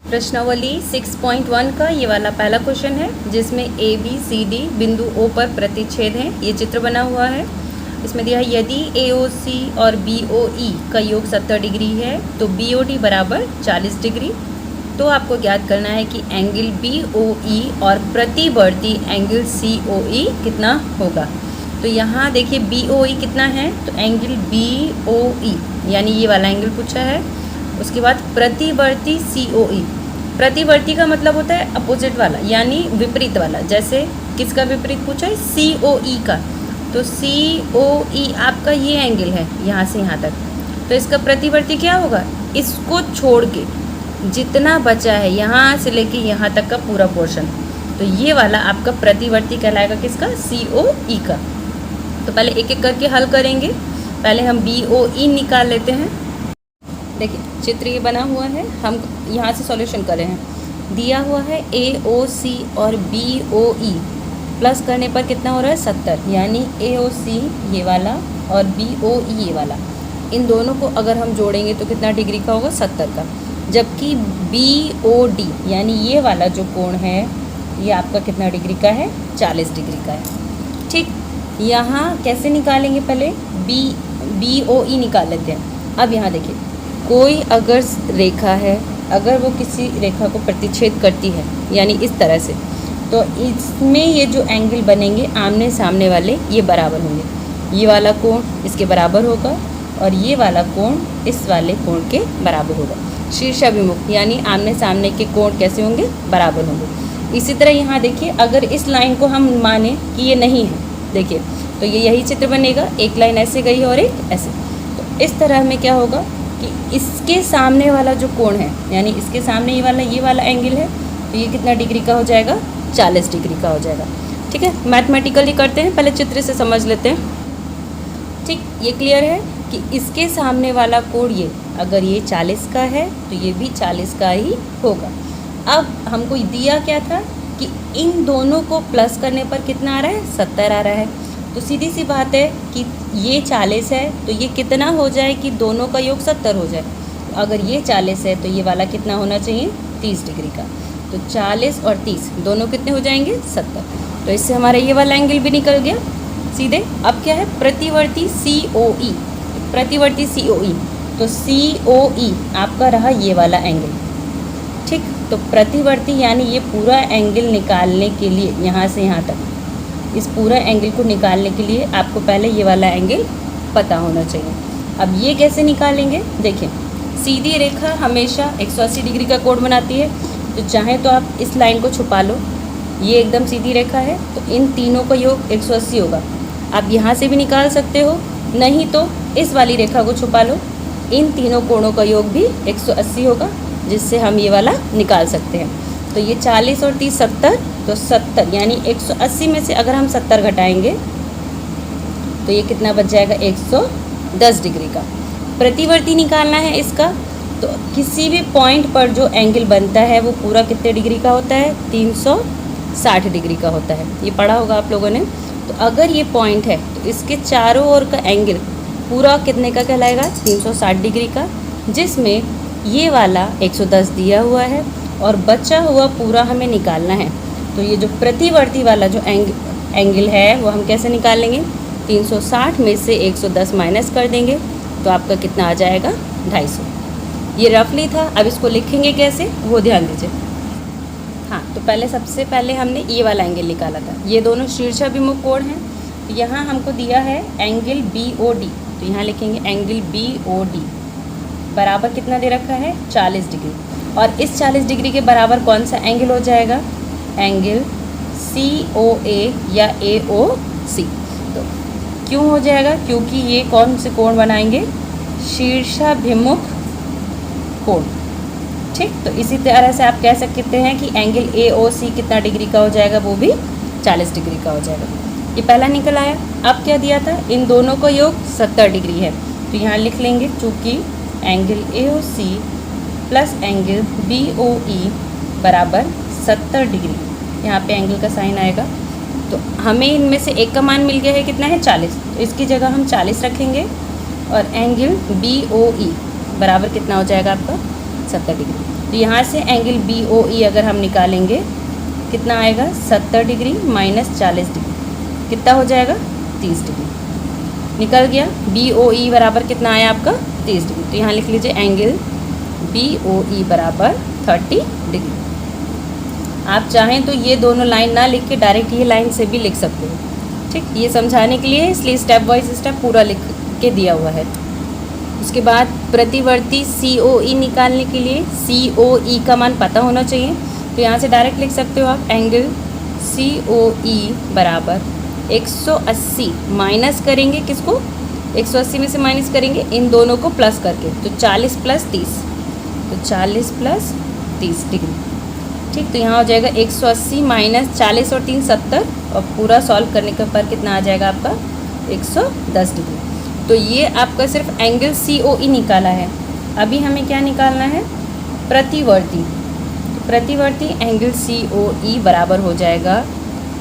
प्रश्नावली 6.1 का ये वाला पहला क्वेश्चन है जिसमें ए बी सी डी बिंदु ओ पर प्रतिच्छेद हैं। ये चित्र बना हुआ है। इसमें दिया है यदि ए ओ सी और बी ओ ई का योग 70 डिग्री है तो बी ओ डी बराबर 40 डिग्री। तो आपको ज्ञात करना है कि एंगल बी ओ ई और प्रतिवर्ती एंगल सी ओ ई कितना होगा। तो यहाँ देखिए बी ओ ई कितना है, तो एंगल बी ओ ई यानी ये वाला एंगल पूछा है। उसके बाद प्रतिवर्ती सी ओ ई, प्रतिवर्ती का मतलब होता है अपोजिट वाला यानी विपरीत वाला। जैसे किसका विपरीत पूछा है, सी ओ ई का। तो सी ओ ई आपका ये एंगल है यहाँ से यहाँ तक, तो इसका प्रतिवर्ती क्या होगा, इसको छोड़ के जितना बचा है यहाँ से लेके यहाँ तक का पूरा पोर्शन, तो ये वाला आपका प्रतिवर्ती कहलाएगा किसका, सी ओ ई का। तो पहले एक एक करके हल करेंगे। पहले हम बी ओ ई निकाल लेते हैं। देखिए चित्र ये बना हुआ है, हम यहाँ से सॉल्यूशन कर रहे हैं। दिया हुआ है ए ओ सी और बी ओ ई, प्लस करने पर कितना हो रहा है 70, यानी ए ओ सी ये वाला और बी ओ ई ये वाला, इन दोनों को अगर हम जोड़ेंगे तो कितना डिग्री का होगा, 70 का। जबकि बी ओ डी यानी ये वाला जो कोण है ये आपका कितना डिग्री का है, 40 डिग्री का है। ठीक, यहाँ कैसे निकालेंगे, पहले बी ओ ई निकाल लेते हैं। अब यहाँ देखिए कोई अगर रेखा है, अगर वो किसी रेखा को प्रतिच्छेद करती है यानी इस तरह से, तो इसमें ये जो एंगल बनेंगे आमने सामने वाले ये बराबर होंगे। ये वाला कोण इसके बराबर होगा और ये वाला कोण इस वाले कोण के बराबर होगा। शीर्षाभिमुख यानी आमने सामने के कोण कैसे होंगे, बराबर होंगे। इसी तरह यहाँ देखिए अगर इस लाइन को हम माने कि ये नहीं है, देखिए तो ये यही चित्र बनेगा, एक लाइन ऐसे गई है और एक ऐसे। तो इस तरह में क्या होगा कि इसके सामने वाला जो कोण है यानी इसके सामने ये वाला एंगल है, तो ये कितना डिग्री का हो जाएगा, 40 डिग्री का हो जाएगा। ठीक है, मैथमेटिकली करते हैं, पहले चित्र से समझ लेते हैं। ठीक, ये क्लियर है कि इसके सामने वाला कोण ये अगर ये 40 का है तो ये भी 40 का ही होगा। अब हमको दिया क्या था कि इन दोनों को प्लस करने पर कितना आ रहा है, 70 आ रहा है। तो सीधी सी बात है कि ये 40 है तो ये कितना हो जाए कि दोनों का योग 70 हो जाए। तो अगर ये 40 है तो ये वाला कितना होना चाहिए, 30 डिग्री का। तो 40 और 30 दोनों कितने हो जाएंगे, 70। तो इससे हमारा ये वाला एंगल भी निकल गया सीधे। अब क्या है, प्रतिवर्ती सी ओ ई, प्रतिवर्ती सी ओ ई, तो सी ओ ई आपका रहा ये वाला एंगल। ठीक, तो प्रतिवर्ती यानी ये पूरा एंगल निकालने के लिए यहाँ से यहाँ तक, इस पूरा एंगल को निकालने के लिए आपको पहले ये वाला एंगल पता होना चाहिए। अब ये कैसे निकालेंगे, देखिए सीधी रेखा हमेशा 180 डिग्री का कोण बनाती है। तो चाहे तो आप इस लाइन को छुपा लो, ये एकदम सीधी रेखा है तो इन तीनों का योग 180 होगा। आप यहाँ से भी निकाल सकते हो, नहीं तो इस वाली रेखा को छुपा लो, इन तीनों कोणों का योग भी 180 होगा, जिससे हम ये वाला निकाल सकते हैं। तो ये 40 और 30 70, तो 70 यानी 180 में से अगर हम 70 घटाएंगे तो ये कितना बच जाएगा, 110 डिग्री का। प्रतिवर्ती निकालना है इसका, तो किसी भी पॉइंट पर जो एंगल बनता है वो पूरा कितने डिग्री का होता है, 360 डिग्री का होता है। ये पढ़ा होगा आप लोगों ने। तो अगर ये पॉइंट है तो इसके चारों ओर का एंगल पूरा कितने का कहलाएगा, 360 डिग्री का, जिसमें ये वाला 110 दिया हुआ है और बचा हुआ पूरा हमें निकालना है। तो ये जो प्रतिवर्ती वाला जो एंगल है वो हम कैसे निकालेंगे, 360 में से 110 माइनस कर देंगे तो आपका कितना आ जाएगा, 250। ये रफली था, अब इसको लिखेंगे कैसे वो ध्यान दीजिए। हाँ, तो पहले सबसे पहले हमने ये वाला एंगल निकाला था। ये दोनों शीर्षाभिमुख कोण हैं। तो यहाँ हमको दिया है एंगल बी ओ डी, तो यहाँ लिखेंगे एंगल बी ओ डी बराबर कितना दे रखा है, 40 डिग्री। और इस 40 डिग्री के बराबर कौन सा एंगल हो जाएगा, एंगल सी ओ ए या ए ओ सी। तो क्यों हो जाएगा, क्योंकि ये कौन से कोण बनाएंगे, शीर्षाभिमुख कोण। ठीक, तो इसी तरह से आप कह सकते हैं कि एंगल ए ओ सी कितना डिग्री का हो जाएगा, वो भी 40 डिग्री का हो जाएगा। ये पहला निकल आया। अब क्या दिया था, इन दोनों का योग 70 डिग्री है, तो यहाँ लिख लेंगे चूँकि angle A O C plus angle B O E बराबर 70 डिग्री, यहाँ पे एंगल का साइन आएगा। तो हमें इनमें से एक का मान मिल गया है, कितना है, 40। तो इसकी जगह हम 40 रखेंगे और एंगल बी ओ ई बराबर कितना हो जाएगा आपका, 70 डिग्री। तो यहाँ से एंगल BOE अगर हम निकालेंगे कितना आएगा, 70 डिग्री माइनस 40 डिग्री, कितना हो जाएगा 30 डिग्री निकल गया। BOE बराबर कितना आया आपका 30 डिग्री। तो यहाँ लिख लीजिए एंगल BOE बराबर 30 डिग्री। आप चाहें तो ये दोनों लाइन ना लिख के डायरेक्ट ये लाइन से भी लिख सकते हो, ठीक, ये समझाने के लिए, इसलिए स्टेप बाय स्टेप पूरा लिख के दिया हुआ है। उसके बाद प्रतिवर्ती COE निकालने के लिए COE का मान पता होना चाहिए, तो यहाँ से डायरेक्ट लिख सकते हो आप एंगल COE बराबर 180 माइनस करेंगे किसको, 180 में से माइनस करेंगे इन दोनों को प्लस करके, तो 40 प्लस 30, तो 40 प्लस 30 डिग्री, ठीक। तो यहाँ हो जाएगा 180 माइनस 40 और 3 70, और पूरा सॉल्व करने के पर कितना आ जाएगा आपका 110 डिग्री। तो ये आपका सिर्फ एंगल COE निकाला है। अभी हमें क्या निकालना है, प्रतिवर्ती। तो प्रतिवर्ती एंगल COE बराबर हो जाएगा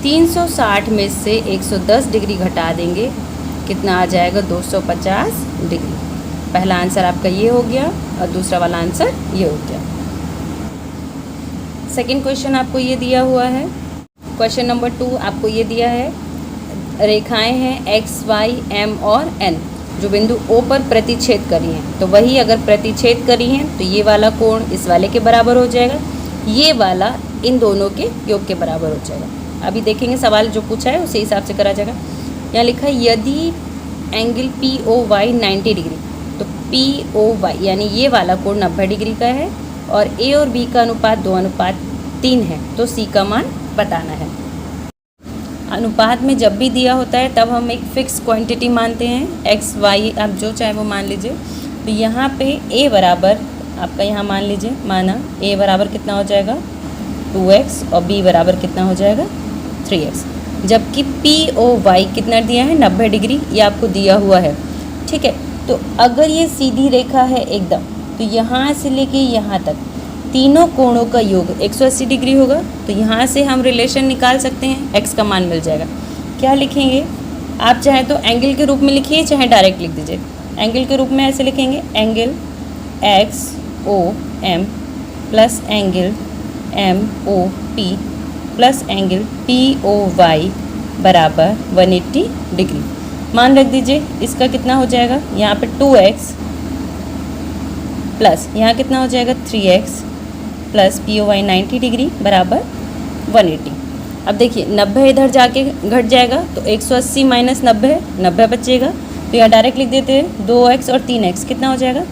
360 में से 110 डिग्री घटा देंगे, कितना आ जाएगा 250 डिग्री। पहला आंसर आपका ये हो गया और दूसरा वाला आंसर ये हो गया। सेकंड क्वेश्चन आपको ये दिया हुआ है, क्वेश्चन नंबर 2 आपको ये दिया है, रेखाएं हैं X, Y, M और N जो बिंदु O पर प्रतिच्छेद करी हैं। तो वही अगर प्रतिच्छेद करी हैं तो ये वाला कोण इस वाले के बराबर हो जाएगा, ये वाला इन दोनों के योग के बराबर हो जाएगा। अभी देखेंगे सवाल जो पूछा है उसी हिसाब से करा जाएगा। यहाँ लिखा है यदि एंगल POY 90 डिग्री, तो POY यानी ये वाला कोण 90 डिग्री का है और A और B का अनुपात 2:3 है, तो C का मान बताना है। अनुपात में जब भी दिया होता है तब हम एक फिक्स क्वांटिटी मानते हैं, X, Y आप जो चाहे वो मान लीजिए। तो यहाँ पे A बराबर आपका यहाँ मान लीजिए, माना A बराबर कितना हो जाएगा 2x और B बराबर कितना हो जाएगा 3x, जबकि POY कितना दिया है 90 डिग्री, ये आपको दिया हुआ है, ठीक है। तो अगर ये सीधी रेखा है एकदम, तो यहाँ से लेके यहाँ तक तीनों कोणों का योग 180 डिग्री होगा। तो यहाँ से हम रिलेशन निकाल सकते हैं, x का मान मिल जाएगा। क्या लिखेंगे आप, चाहे तो एंगल के रूप में लिखिए, चाहे डायरेक्ट लिख दीजिए। एंगल के रूप में ऐसे लिखेंगे angle XOM plus angle MOP plus angle POY बराबर 180 डिग्री। मान रख दीजिए, इसका कितना हो जाएगा, यहाँ पे 2x प्लस यहाँ कितना हो जाएगा 3x प्लस POY 90 डिग्री बराबर 180। अब देखिए 90 इधर जाके घट जाएगा, तो 180 माइनस 90 बचेगा, तो यहाँ डायरेक्ट लिख देते हैं 2x और 3x कितना हो जाएगा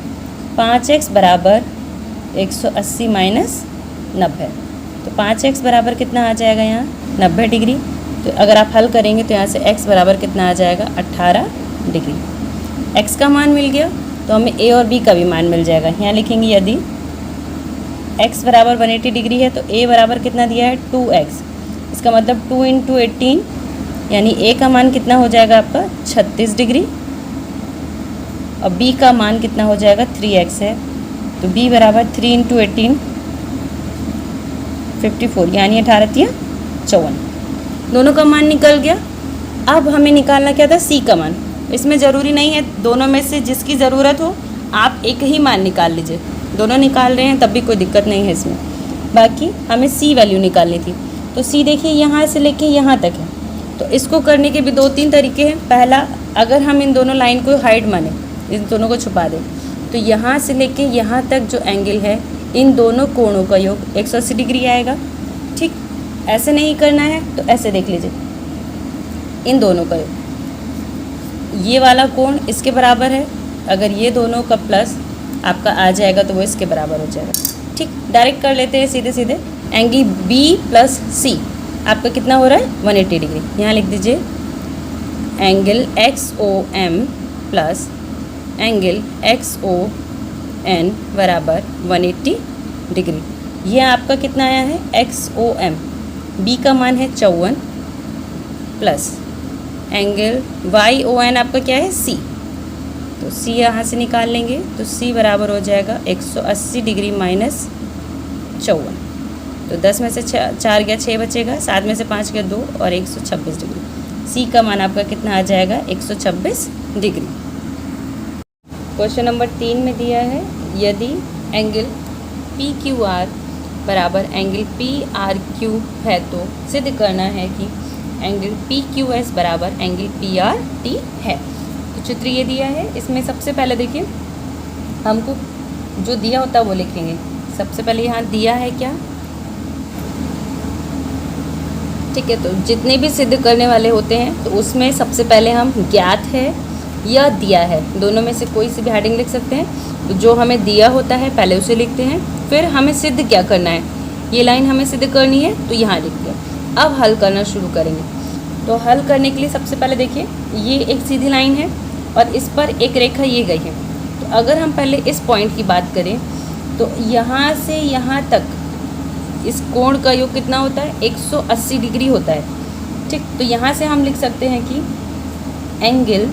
5x बराबर 180 माइनस 90, तो 5x बराबर कितना आ जाएगा यहाँ 90 डिग्री। तो अगर आप हल करेंगे तो यहाँ से x बराबर कितना आ जाएगा 18 डिग्री। x का मान मिल गया, तो हमें A और B का भी मान मिल जाएगा। यहाँ लिखेंगे यदि x बराबर 180 डिग्री है तो A बराबर कितना दिया है 2x, इसका मतलब 2 × 18 यानी A का मान कितना हो जाएगा आपका 36 डिग्री और B का मान कितना हो जाएगा 3x है, तो B बराबर 3 × 18 54 यानी 18 × 54, दोनों का मान निकल गया। अब हमें निकालना क्या था C का मान। इसमें ज़रूरी नहीं है, दोनों में से जिसकी ज़रूरत हो आप एक ही मान निकाल लीजिए, दोनों निकाल रहे हैं तब भी कोई दिक्कत नहीं है इसमें। बाकी हमें C वैल्यू निकालनी थी, तो C देखिए यहाँ से लेके यहाँ तक है, तो इसको करने के भी 2-3 तरीके हैं। पहला, अगर हम इन दोनों लाइन को हाइड माने, इन दोनों को छुपा दें, तो यहाँ से लेके यहाँ तक जो एंगल है इन दोनों कोणों का योग 180 डिग्री आएगा, ठीक। ऐसे नहीं करना है तो ऐसे देख लीजिए, इन दोनों का योग, ये वाला कोण इसके बराबर है, अगर ये दोनों का प्लस आपका आ जाएगा तो वो इसके बराबर हो जाएगा, ठीक। डायरेक्ट कर लेते हैं सीधे सीधे। एंगल B प्लस C आपका कितना हो रहा है 180 डिग्री। यहाँ लिख दीजिए angle XOM plus angle XON बराबर 180 डिग्री। ये आपका कितना आया है XOM, B का मान है 54 प्लस एंगल YON आपका क्या है C, तो C यहाँ से निकाल लेंगे तो C बराबर हो जाएगा 180 डिग्री माइनस 54, तो 10 में से 4 गया 6 बचेगा, 7 में से 5 गया 2 और 126 डिग्री। C का मान आपका कितना आ जाएगा 126 डिग्री। क्वेश्चन नंबर 3 में दिया है यदि एंगल पी क्यू आर बराबर एंगल पी आर क्यू है, तो सिद्ध करना है कि एंगल पी क्यू एस बराबर एंगल पी आर टी है। तो चित्र ये दिया है, इसमें सबसे पहले देखिए हमको जो दिया होता है वो लिखेंगे। सबसे पहले यहाँ दिया है क्या, ठीक है। तो जितने भी सिद्ध करने वाले होते हैं तो उसमें सबसे पहले हम ज्ञात है या दिया है, दोनों में से कोई सी भी हेडिंग लिख सकते हैं। तो जो हमें दिया होता है पहले उसे लिखते हैं, फिर हमें सिद्ध क्या करना है, ये लाइन हमें सिद्ध करनी है तो यहाँ लिखते हैं। अब हल करना शुरू करेंगे। तो हल करने के लिए सबसे पहले देखिए ये एक सीधी लाइन है और इस पर एक रेखा ये गई है। तो अगर हम पहले इस पॉइंट की बात करें तो यहाँ से यहाँ तक इस कोण का योग कितना होता है, 180 डिग्री होता है, ठीक। तो यहाँ से हम लिख सकते हैं कि एंगल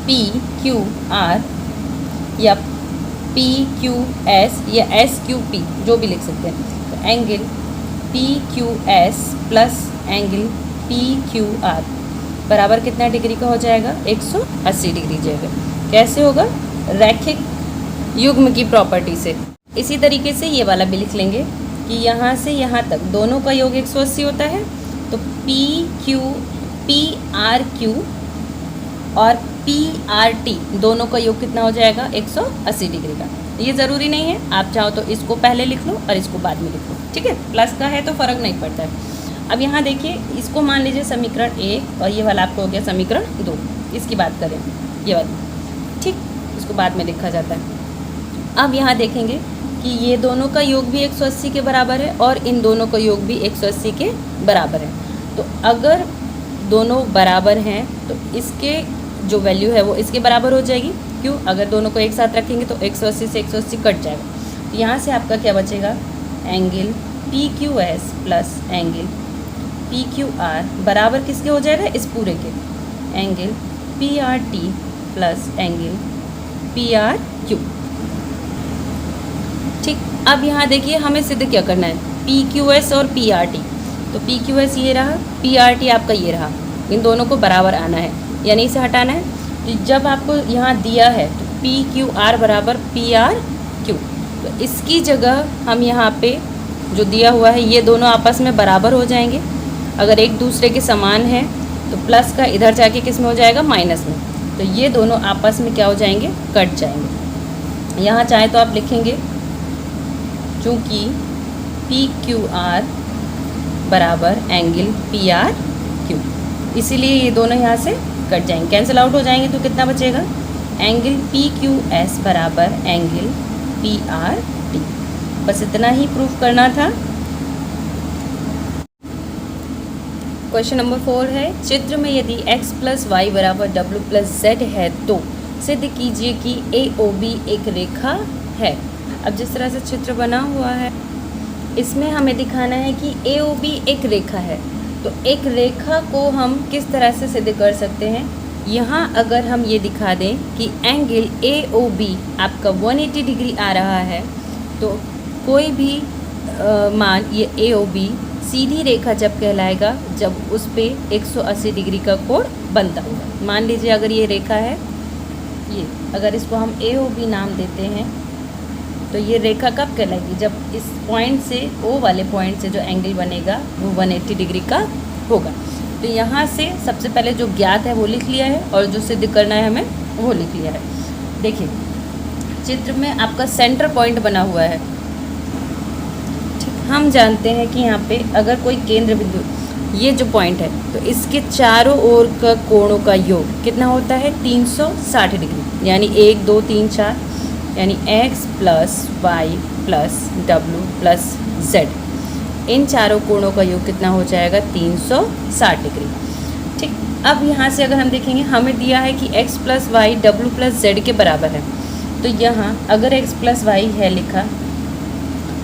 पी क्यू आर या पी क्यू एस या एस क्यू पी जो भी लिख सकते हैं। तो angle P Q S plus angle P Q R बराबर कितना डिग्री का हो जाएगा, 180 डिग्री जाएगा। कैसे होगा, रैखिक युग्म की प्रॉपर्टी से। इसी तरीके से ये वाला भी लिख लेंगे कि यहाँ से यहाँ तक दोनों का योग 180 होता है। तो पी आर क्यू और पी आर टी दोनों का योग कितना हो जाएगा, 180 डिग्री का। ये ज़रूरी नहीं है, आप चाहो तो इसको पहले लिख लो और इसको बाद में लिख लो, ठीक है। प्लस का है तो फ़र्क नहीं पड़ता है। अब यहाँ देखिए इसको मान लीजिए समीकरण 1 और ये वाला आपको हो गया समीकरण 2। इसकी बात करें ये वाली, ठीक, इसको बाद में लिखा जाता है। अब यहाँ देखेंगे कि ये दोनों का योग भी 180 के बराबर है और इन दोनों का योग भी 180 के बराबर है। तो अगर दोनों बराबर हैं तो इसके जो वैल्यू है वो इसके बराबर हो जाएगी। क्यों, अगर दोनों को एक साथ रखेंगे तो 180 से 180 कट जाएगा। तो यहाँ से आपका क्या बचेगा, angle P Q S plus angle P Q R बराबर किसके हो जाएगा, इस पूरे के, angle P R T plus angle P R Q, ठीक। अब यहाँ देखिए हमें सिद्ध क्या करना है, पी क्यू एस और पी आर टी। तो पी क्यू एस ये रहा, पी आर टी आपका ये रहा, इन दोनों को बराबर आना है यानी इसे हटाना है। तो जब आपको यहाँ दिया है तो पी क्यू आर बराबर पी आर क्यू, तो इसकी जगह हम यहाँ पे जो दिया हुआ है ये दोनों आपस में बराबर हो जाएंगे। अगर एक दूसरे के समान है तो प्लस का इधर जाके किस में हो जाएगा, माइनस में। तो ये दोनों आपस में क्या हो जाएंगे, कट जाएंगे। यहाँ चाहे तो आप लिखेंगे चूँकि पी क्यू आर बराबर एंगल पी आर क्यू, इसीलिए ये दोनों यहाँ से कट जाएंगे, कैंसिल आउट हो जाएंगे। तो कितना बचेगा, एंगल पी क्यू एस बराबर एंगल पी आर टी। बस इतना ही प्रूफ करना था। क्वेश्चन नंबर 4 है, चित्र में यदि x प्लस वाई बराबर w प्लस जेड है तो सिद्ध कीजिए कि ए ओ बी एक रेखा है। अब जिस तरह से चित्र बना हुआ है इसमें हमें दिखाना है कि ए ओ बी एक रेखा है। तो एक रेखा को हम किस तरह से सिद्ध कर सकते हैं, यहाँ अगर हम ये दिखा दें कि एंगल ए ओ बी आपका 180 डिग्री आ रहा है तो कोई भी मान ये ए ओ बी सीधी रेखा जब कहलाएगा जब उस पर 180 डिग्री का कोण बनता होगा। मान लीजिए अगर ये रेखा है, ये अगर इसको हम ए ओ बी नाम देते हैं तो ये रेखा कब कहलाएगी, जब इस पॉइंट से ओ वाले पॉइंट से जो एंगल बनेगा वो 180 डिग्री का होगा। तो यहाँ से सबसे पहले जो ज्ञात है वो लिख लिया है और जो सिद्ध करना है हमें वो लिख लिया है। देखिए चित्र में आपका सेंटर पॉइंट बना हुआ है, ठीक। हम जानते हैं कि यहाँ पे अगर कोई केंद्र बिंदु, ये जो पॉइंट है तो इसके चारों ओर का कोणों का योग कितना होता है, 360 डिग्री, यानी 1 2 3 4, यानी x plus y plus w plus z, इन चारों कोणों का योग कितना हो जाएगा, 360 डिग्री, ठीक। अब यहाँ से अगर हम देखेंगे हमें दिया है कि x plus y w plus z के बराबर है। तो यहाँ अगर x प्लस वाई है लिखा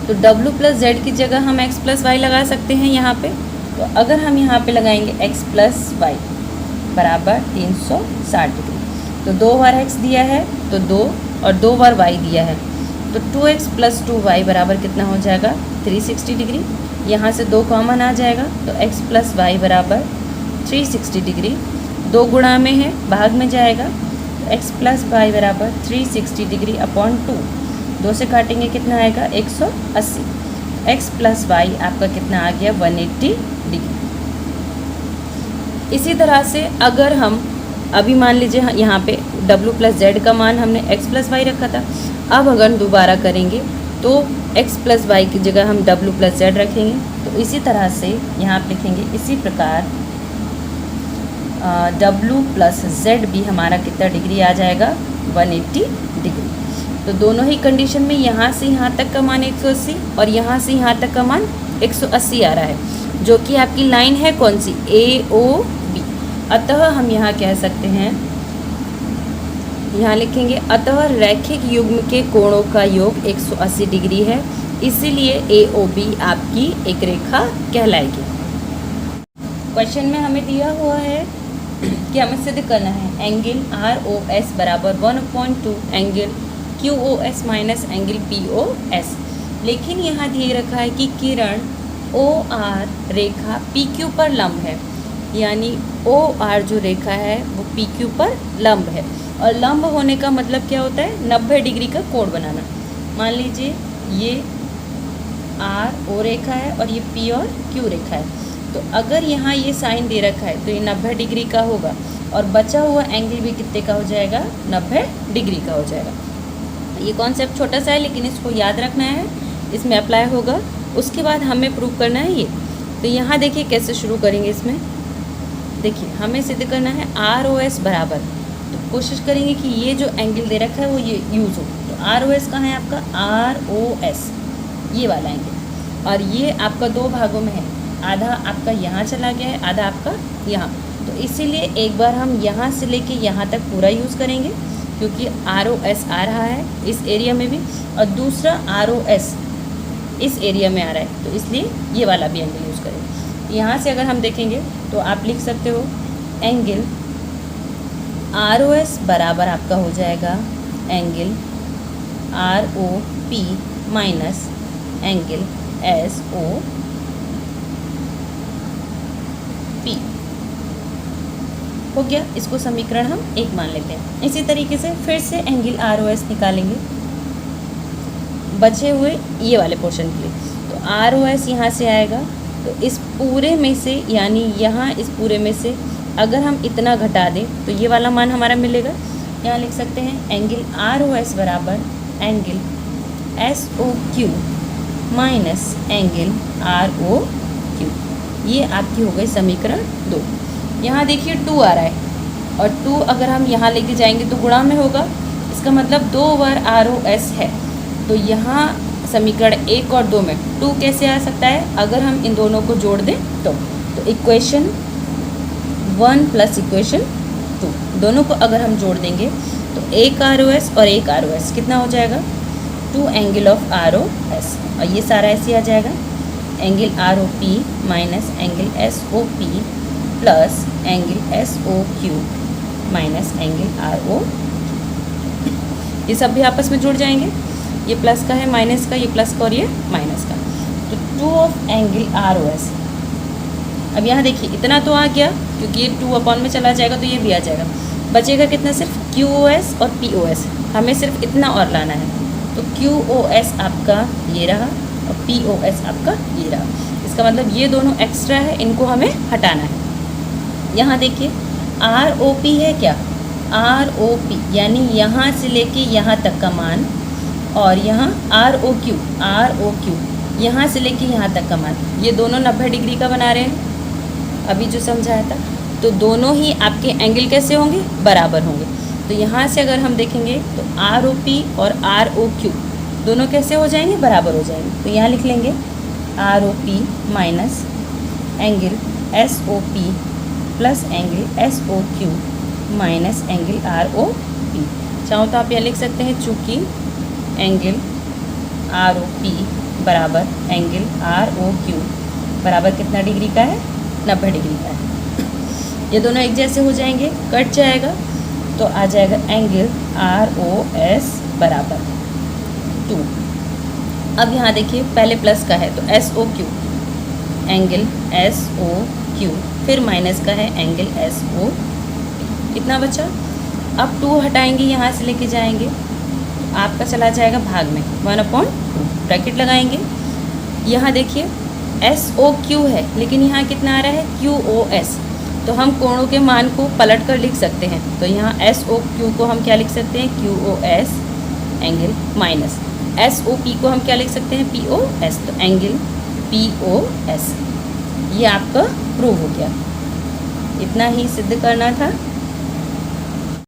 तो w प्लस z की जगह हम x प्लस वाई लगा सकते हैं यहाँ पे। तो अगर हम यहाँ पे लगाएंगे x प्लस वाई बराबर 360 डिग्री, तो 2 बार x दिया है तो 2 और 2 बार y दिया है तो 2x प्लस 2y बराबर कितना हो जाएगा, 360 डिग्री। यहाँ से 2 कॉमन आ जाएगा तो x प्लस वाई बराबर 360 डिग्री, 2 गुणा में है भाग में जाएगा तो x प्लस वाई बराबर 360 डिग्री अपॉन 2। 2 से काटेंगे कितना आएगा 180। x प्लस वाई आपका कितना आ गया 180 डिग्री। इसी तरह से अगर हम अभी मान लीजिए यहाँ पे w प्लस जेड का मान हमने x प्लस वाई रखा था, अब अगर दोबारा करेंगे तो x प्लस वाई की जगह हम w प्लस जेड रखेंगे। तो इसी तरह से यहाँ आप लिखेंगे इसी प्रकार w प्लस जेड भी हमारा कितना डिग्री आ जाएगा 180 डिग्री। तो दोनों ही कंडीशन में यहाँ से यहाँ तक का मान 180 और यहाँ से यहाँ तक का मान 180 आ रहा है, जो कि आपकी लाइन है कौन सी AOB। अतः हम यहाँ कह सकते हैं, यहाँ लिखेंगे अतः रैखिक युग्म के कोणों का योग 180 डिग्री है, इसीलिए AOB आपकी एक रेखा कहलाएगी। क्वेश्चन में हमें दिया हुआ है कि हमें सिद्ध करना है एंगल ROS बराबर 1/2 angle QOS minus angle POS। लेकिन यहाँ दिए रखा है कि किरण OR रेखा PQ पर लंब है, यानी OR जो रेखा है वो PQ पर लंब है। और लंब होने का मतलब क्या होता है 90 डिग्री का कोण बनाना। मान लीजिए ये R O रेखा है और ये P और Q रेखा है, तो अगर यहाँ ये साइन दे रखा है तो ये 90 डिग्री का होगा और बचा हुआ एंगल भी कितने का हो जाएगा 90 डिग्री का हो जाएगा। ये कॉन्सेप्ट छोटा सा है लेकिन इसको याद रखना है, इसमें अप्लाई होगा। उसके बाद हमें प्रूव करना है ये। तो यहाँ देखिए कैसे शुरू करेंगे। इसमें देखिए हमें सिद्ध करना है ROS बराबर, तो कोशिश करेंगे कि ये जो एंगल दे रखा है वो ये यूज़ हो। तो ROS कहाँ है आपका ROS, ये वाला एंगल, और ये आपका दो भागों में है, आधा आपका यहाँ चला गया है, आधा आपका यहाँ। तो इसीलिए एक बार हम यहाँ से लेके यहाँ तक पूरा यूज़ करेंगे क्योंकि ROS आ रहा है इस एरिया में भी और दूसरा ROS इस एरिया में आ रहा है, तो इसलिए ये वाला भी एंगल यूज़ करेंगे। यहाँ से अगर हम देखेंगे तो आप लिख सकते हो एंगल ROS बराबर आपका हो जाएगा angle ROP minus angle SOP। हो गया, इसको समीकरण हम 1 मान लेते हैं। इसी तरीके से फिर से एंगल ROS निकालेंगे बचे हुए ये वाले पोर्शन के लिए। तो ROS यहाँ से आएगा, तो इस पूरे में से यानी यहाँ इस पूरे में से अगर हम इतना घटा दें तो ये वाला मान हमारा मिलेगा। यहाँ लिख सकते हैं एंगल ROS बराबर angle SOQ minus angle ROQ। ये आपकी हो गई समीकरण 2। यहाँ देखिए 2 आ रहा है और 2 अगर हम यहाँ लेके जाएंगे तो गुणा में होगा, इसका मतलब 2 बार ROS है। तो यहाँ समीकरण 1 और 2 में 2 कैसे आ सकता है अगर हम इन दोनों को जोड़ दें तो इक्वेशन 1 प्लस इक्वेशन 2 दोनों को अगर हम जोड़ देंगे तो एक ROS और एक ROS कितना हो जाएगा 2 एंगल ऑफ ROS, और ये सारा ऐसे आ जाएगा angle ROP minus angle SOP plus angle SOQ minus angle RO। ये सब भी आपस में जुड़ जाएंगे, ये प्लस का है माइनस का, ये प्लस का और ये माइनस का। तो 2 ऑफ एंगल ROS। अब यहाँ देखिए इतना तो आ गया क्योंकि ये 2 अपॉन में चला जाएगा तो ये भी आ जाएगा, बचेगा कितना सिर्फ QOS और POS। हमें सिर्फ इतना और लाना है, तो QOS आपका ये रहा और POS आपका ये रहा। इसका मतलब ये दोनों एक्स्ट्रा है, इनको हमें हटाना है। यहाँ देखिए ROP है क्या ROP यानी यहाँ से लेके यहाँ तक का मान, और यहाँ ROQ यहाँ से लेके यहाँ तक का मान, ये दोनों 90 डिग्री का बना रहे हैं अभी जो समझाया था। तो दोनों ही आपके एंगल कैसे होंगे बराबर होंगे। तो यहाँ से अगर हम देखेंगे तो ROP और ROQ दोनों कैसे हो जाएंगे बराबर हो जाएंगे। तो यहाँ लिख लेंगे ROP minus angle SOP plus angle SOQ minus angle ROP। चाहो तो आप यह लिख सकते हैं चूँकि एंगल ROP बराबर एंगल ROQ बराबर कितना डिग्री का है 90 डिग्री का है। ये दोनों एक जैसे हो जाएंगे, कट जाएगा तो आ जाएगा एंगल ROS बराबर 2। अब यहाँ देखिए पहले प्लस का है तो SOQ एंगल SOQ फिर माइनस का है एंगल SO। कितना बचा, अब 2 हटाएंगे यहाँ से लेके जाएंगे आपका चला जाएगा भाग में 1/2 ब्रैकेट लगाएंगे। यहाँ देखिए SOQ है लेकिन यहाँ कितना आ रहा है QOS, तो हम कोणों के मान को पलट कर लिख सकते हैं। तो यहाँ SOQ को हम क्या लिख सकते हैं QOS एंगल माइनस SOP को हम क्या लिख सकते हैं POS, तो एंगल POS। ये आपका प्रूव हो गया। इतना ही सिद्ध करना था।